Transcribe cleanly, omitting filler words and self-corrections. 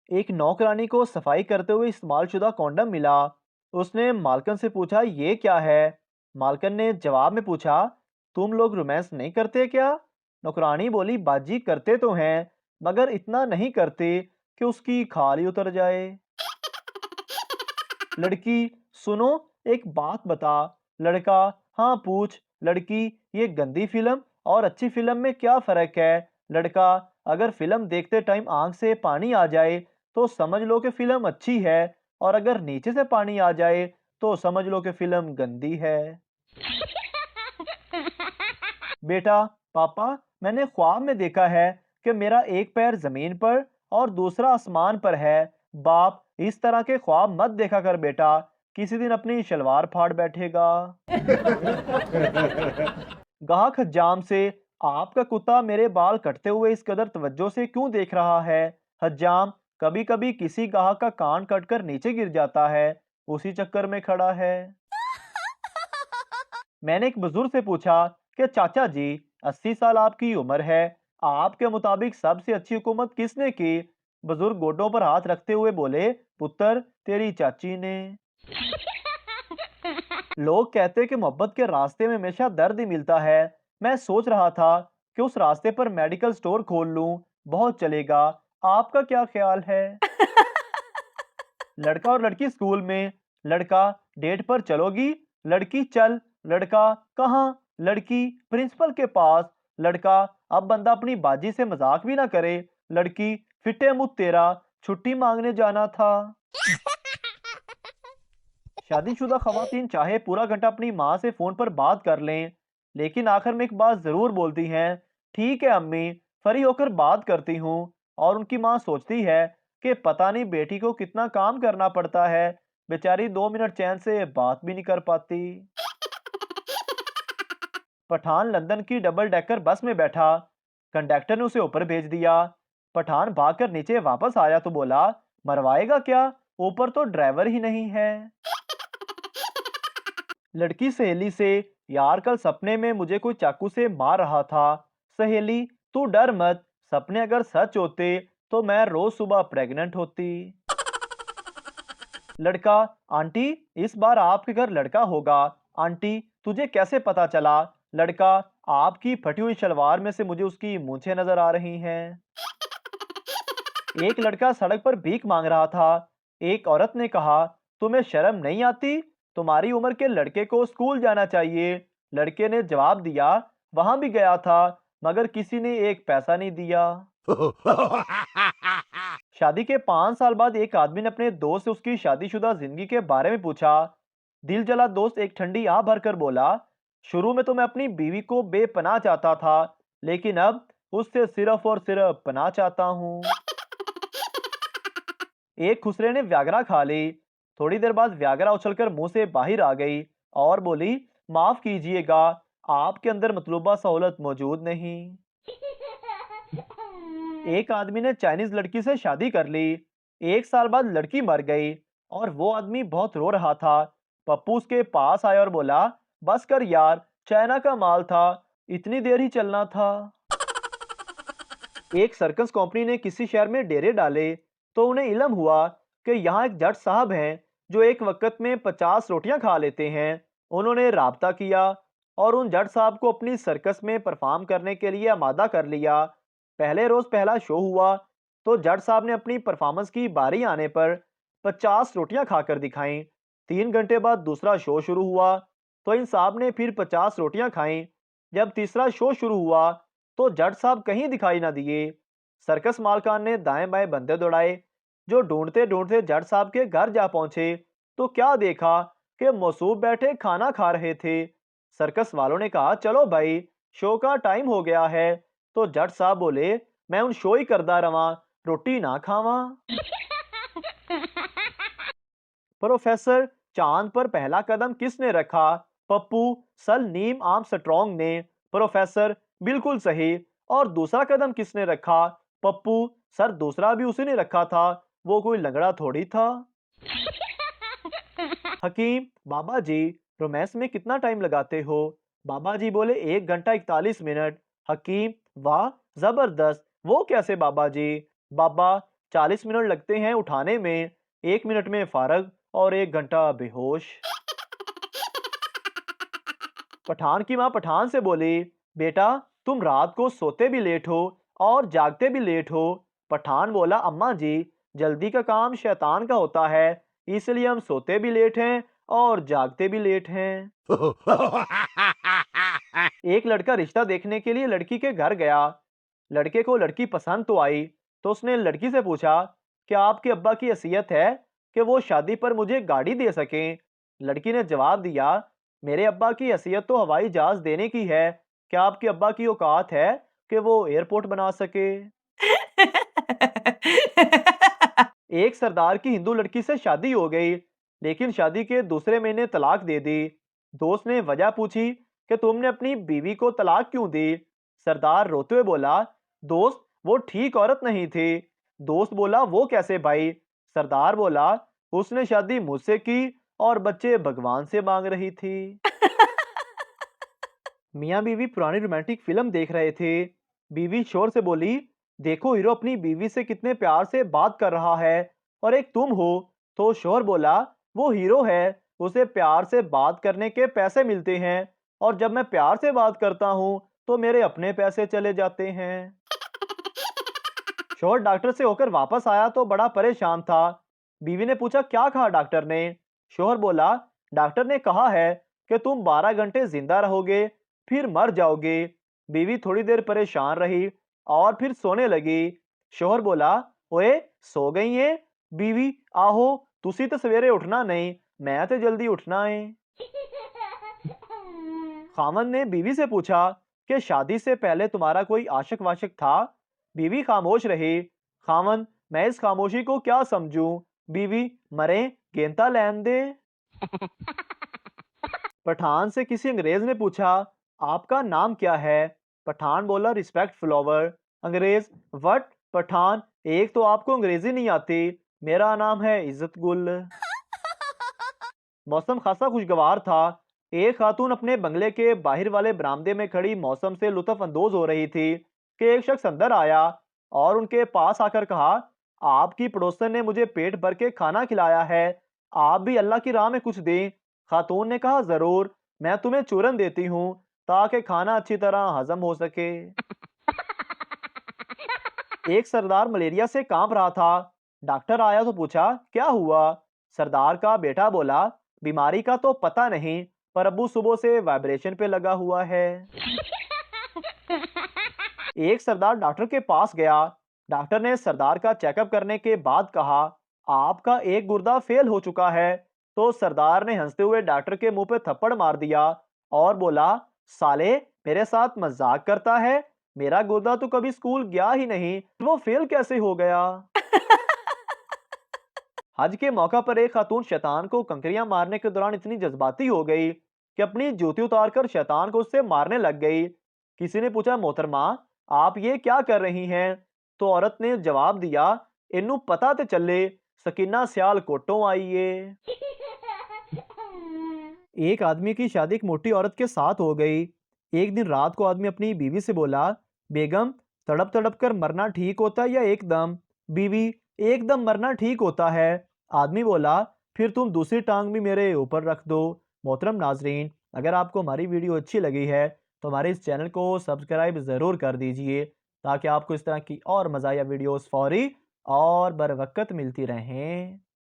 एक नौकरानी को सफाई करते हुए इस्तेमालशुदा कॉन्डम मिला। उसने मालकन से पूछा, ये क्या है? मालकन ने जवाब में पूछा, तुम लोग रोमांस नहीं करते क्या? नौकरानी बोली, बाजी करते तो हैं, मगर इतना नहीं करते कि उसकी खाल ही उतर जाए। लड़की, सुनो, एक बात बता। लड़का, हाँ पूछ। लड़की, ये गंदी फिल्म और अच्छी फिल्म में क्या फर्क है? लड़का, अगर फिल्म देखते टाइम आंख से पानी आ जाए तो समझ लो कि फिल्म अच्छी है, और अगर नीचे से पानी आ जाए तो समझ लो कि फिल्म गंदी है। बेटा, पापा, मैंने ख्वाब में देखा है कि मेरा एक पैर जमीन पर और दूसरा आसमान पर है। बाप, इस तरह के ख्वाब मत देखा कर बेटा, किसी दिन अपनी शलवार फाड़ बैठेगा। गाहक हज्जाम से, आपका कुत्ता मेरे बाल कटते हुए इस कदर तवज्जो से क्यों देख रहा है? हज्जाम, कभी कभी किसी गाहक का कान कटकर नीचे गिर जाता है, उसी चक्कर में खड़ा है। मैंने एक बुजुर्ग से पूछा कि चाचा जी, 80 साल आपकी उम्र है, आपके मुताबिक सबसे अच्छी हुकूमत किसने की? बुजुर्ग गोडों पर हाथ रखते हुए बोले, पुत्र, तेरी चाची ने। लोग कहते हैं कि मोहब्बत के रास्ते में हमेशा दर्द ही मिलता है। मैं सोच रहा था कि उस रास्ते पर मेडिकल स्टोर खोल लूं, बहुत चलेगा। आपका क्या ख्याल है? लड़का और लड़की स्कूल में। लड़का, डेट पर चलोगी? लड़की, चल। लड़का, कहाँ? लड़की, प्रिंसिपल के पास। लड़का, अब बंदा अपनी बाजी से मजाक भी ना करे। लड़की, फिटे मुंह तेरा, छुट्टी मांगने जाना था। शादीशुदा खवातीन चाहे पूरा घंटा अपनी माँ से फोन पर बात कर लें, लेकिन आखिर में एक बात जरूर बोलती हैं, ठीक है अम्मी, फ्री होकर बात करती हूँ। और उनकी माँ सोचती है कि पता नहीं बेटी को कितना काम करना पड़ता है, बेचारी 2 मिनट चैन से बात भी नहीं कर पाती। पठान लंदन की डबल डेकर बस में बैठा। कंडक्टर ने उसे ऊपर भेज दिया। पठान भागकर नीचे वापस आया तो बोला, मरवाएगा क्या? ऊपर तो ड्राइवर ही नहीं है। लड़की सहेली से, यार कल सपने में मुझे कोई चाकू से मार रहा था। सहेली, तू डर मत, सपने अगर सच होते तो मैं रोज सुबह प्रेग्नेंट होती। लड़का, आंटी, इस बार आपके घर लड़का होगा। आंटी, तुझे कैसे पता चला? लड़का, आपकी फटी हुई शलवार में से मुझे उसकी मूंछें नजर आ रही हैं। एक लड़का सड़क पर भीख मांग रहा था। एक औरत ने कहा, तुम्हें शर्म नहीं आती? तुम्हारी उम्र के लड़के को स्कूल जाना चाहिए। लड़के ने जवाब दिया, वहां भी गया था, मगर किसी ने एक पैसा नहीं दिया। शादी के 5 साल बाद एक आदमी ने अपने दोस्त से उसकी शादीशुदा जिंदगी के बारे में पूछा। दिल जला दोस्त एक ठंडी आह भरकर बोला, शुरू में तो मैं अपनी बीवी को बेपनाह चाहता था, लेकिन अब उससे सिर्फ और सिर्फ पनाह चाहता हूँ। एक खुसरे ने व्यागरा खा ली। थोड़ी देर बाद व्यागरा उछलकर मुंह से बाहर आ गई और बोली, माफ कीजिएगा, आपके अंदर मतलूबा सहूलत मौजूद नहीं। एक आदमी ने चाइनीज लड़की से शादी कर ली। 1 साल बाद लड़की मर गई और वो आदमी बहुत रो रहा था। पप्पू उसके पास आया और बोला, बस कर यार, चाइना का माल था, इतनी देर ही चलना था। एक सर्कस कंपनी ने किसी शहर में डेरे डाले तो उन्हें इल्म हुआ कि यहाँ एक जट साहब हैं जो एक वक्त में 50 रोटियां खा लेते हैं। उन्होंने राबता किया और उन जट साहब को अपनी सर्कस में परफॉर्म करने के लिए आमादा कर लिया। पहले रोज पहला शो हुआ तो जट साहब ने अपनी परफॉर्मेंस की बारी आने पर 50 रोटियां खाकर दिखाई। 3 घंटे बाद दूसरा शो शुरू हुआ तो इन साहब ने फिर 50 रोटियां खाई। जब तीसरा शो शुरू हुआ तो जट साहब कहीं दिखाई ना दिए। सर्कस मालकान ने दाएं बाएं बंदे दौड़ाए, जो ढूंढते ढूंढते जट साहब के घर जा पहुंचे तो क्या देखा कि मौसूफ बैठे खाना खा रहे थे। सर्कस वालों ने कहा, चलो भाई, शो का टाइम हो गया है। तो जट साहब बोले, मैं उन शो ही करदा रवा, रोटी ना खावा। प्रोफेसर, चांद पर पहला कदम किसने रखा? पप्पू, सर नीम आर्मस्ट्रॉन्ग ने। प्रोफेसर, बिल्कुल सही। और दूसरा कदम किसने रखा? पप्पू, सर दूसरा भी उसी ने रखा था, वो कोई लंगड़ा थोड़ी था। हकीम, बाबा जी, रोमांस में कितना टाइम लगाते हो? बाबा जी बोले, 1 घंटा 41 मिनट। हकीम, वाह, जबरदस्त, वो कैसे बाबा जी? बाबा, 40 मिनट लगते हैं उठाने में, 1 मिनट में फारग और 1 घंटा बेहोश। पठान की माँ पठान से बोली, बेटा तुम रात को सोते भी लेट हो और जागते भी लेट हो। पठान बोला, अम्मा जी जल्दी का काम शैतान का होता है, इसलिए हम सोते भी लेट हैं और जागते भी लेट हैं। एक लड़का रिश्ता देखने के लिए लड़की के घर गया। लड़के को लड़की पसंद तो आई, तो उसने लड़की से पूछा, क्या आपके अब्बा की हैसियत है कि वो शादी पर मुझे गाड़ी दे सकें? लड़की ने जवाब दिया, मेरे अब्बा की हैसियत तो हवाई जहाज देने की है, क्या आपके अब्बा की औकात है कि वो एयरपोर्ट बना सके? एक सरदार की हिंदू लड़की से शादी हो गई, लेकिन शादी के दूसरे महीने तलाक दे दी। दोस्त ने वजह पूछी कि तुमने अपनी बीवी को तलाक क्यों दी? सरदार रोते हुए बोला, दोस्त वो ठीक औरत नहीं थी। दोस्त बोला, वो कैसे भाई? सरदार बोला, उसने शादी मुझसे की और बच्चे भगवान से मांग रही थी। मियाँ बीवी पुरानी रोमांटिक फिल्म देख रहे थे। बीवी शोर से बोली, देखो हीरो अपनी बीवी से कितने प्यार से बात कर रहा है, और एक तुम हो। तो शोर बोला, वो हीरो है, उसे प्यार से बात करने के पैसे मिलते हैं, और जब मैं प्यार से बात करता हूँ तो मेरे अपने पैसे चले जाते हैं। शोहर डॉक्टर से होकर वापस आया तो बड़ा परेशान था। बीवी ने पूछा, क्या कहा डॉक्टर ने? शोहर बोला, डॉक्टर ने कहा है कि तुम 12 घंटे जिंदा रहोगे फिर मर जाओगे। बीवी थोड़ी देर परेशान रही और फिर सोने लगी। शोहर बोला, ओए सो गई है? बीवी, आहो तुसी तो सवेरे उठना नहीं, मैं तो जल्दी उठना है। खामन ने बीवी से पूछा कि शादी से पहले तुम्हारा कोई आशिक वाशिक था? बीवी खामोश रही। खामन, मैं इस खामोशी को क्या समझूं? बीवी, मरे गेंता लैन दे। पठान से किसी अंग्रेज ने पूछा, आपका नाम क्या है? पठान बोला, रिस्पेक्ट फ्लावर। अंग्रेज, व्हाट? पठान, एक तो आपको अंग्रेजी नहीं आती, मेरा नाम है इज्जत गुल। मौसम खासा खुशगवार था। एक खातून अपने बंगले के बाहर वाले बरामदे में खड़ी मौसम से लुत्फ अंदोज हो रही थी कि एक शख्स अंदर आया और उनके पास आकर कहा, आपकी पड़ोसन ने मुझे पेट भर के खाना खिलाया है, आप भी अल्लाह की राह में कुछ दें। खातून ने कहा, जरूर, मैं तुम्हें चूरन देती हूँ ताकि खाना अच्छी तरह हजम हो सके। एक सरदार मलेरिया से कांप रहा था। डॉक्टर आया तो पूछा, क्या हुआ? सरदार का बेटा बोला, बीमारी का तो पता नहीं, पर अब्बू सुबह से वाइब्रेशन पे लगा हुआ है। एक सरदार डॉक्टर के पास गया। डॉक्टर ने सरदार का चेकअप करने के बाद कहा, आपका एक गुर्दा फेल हो चुका है। तो सरदार ने हंसते हुए डॉक्टर के मुंह पे थप्पड़ मार दिया और बोला, साले मेरे साथ मजाक करता है, मेरा गुर्दा तो कभी स्कूल गया ही नहीं, वो फेल कैसे हो गया? हज के मौका पर एक खातून शैतान को कंकरियां मारने के दौरान इतनी जज्बाती हो गई कि अपनी जूती उतारकर शैतान को उससे मारने लग गई। किसी ने पूछा, मोहतरमा आप ये क्या कर रही हैं? तो औरत ने जवाब दिया, इन्नू पता ते चले सकीना सियाल कोटों आइए। एक आदमी की शादी एक मोटी औरत के साथ हो गई। एक दिन रात को आदमी अपनी बीवी से बोला, बेगम तड़प तड़प कर मरना ठीक होता है या एकदम? बीवी, एकदम मरना ठीक होता है। आदमी बोला, फिर तुम दूसरी टांग भी मेरे ऊपर रख दो। मोहतरम नाजरीन, अगर आपको हमारी वीडियो अच्छी लगी है तो हमारे इस चैनल को सब्सक्राइब ज़रूर कर दीजिए, ताकि आपको इस तरह की और मज़ाया वीडियोस फौरी और बर वक्त मिलती रहें।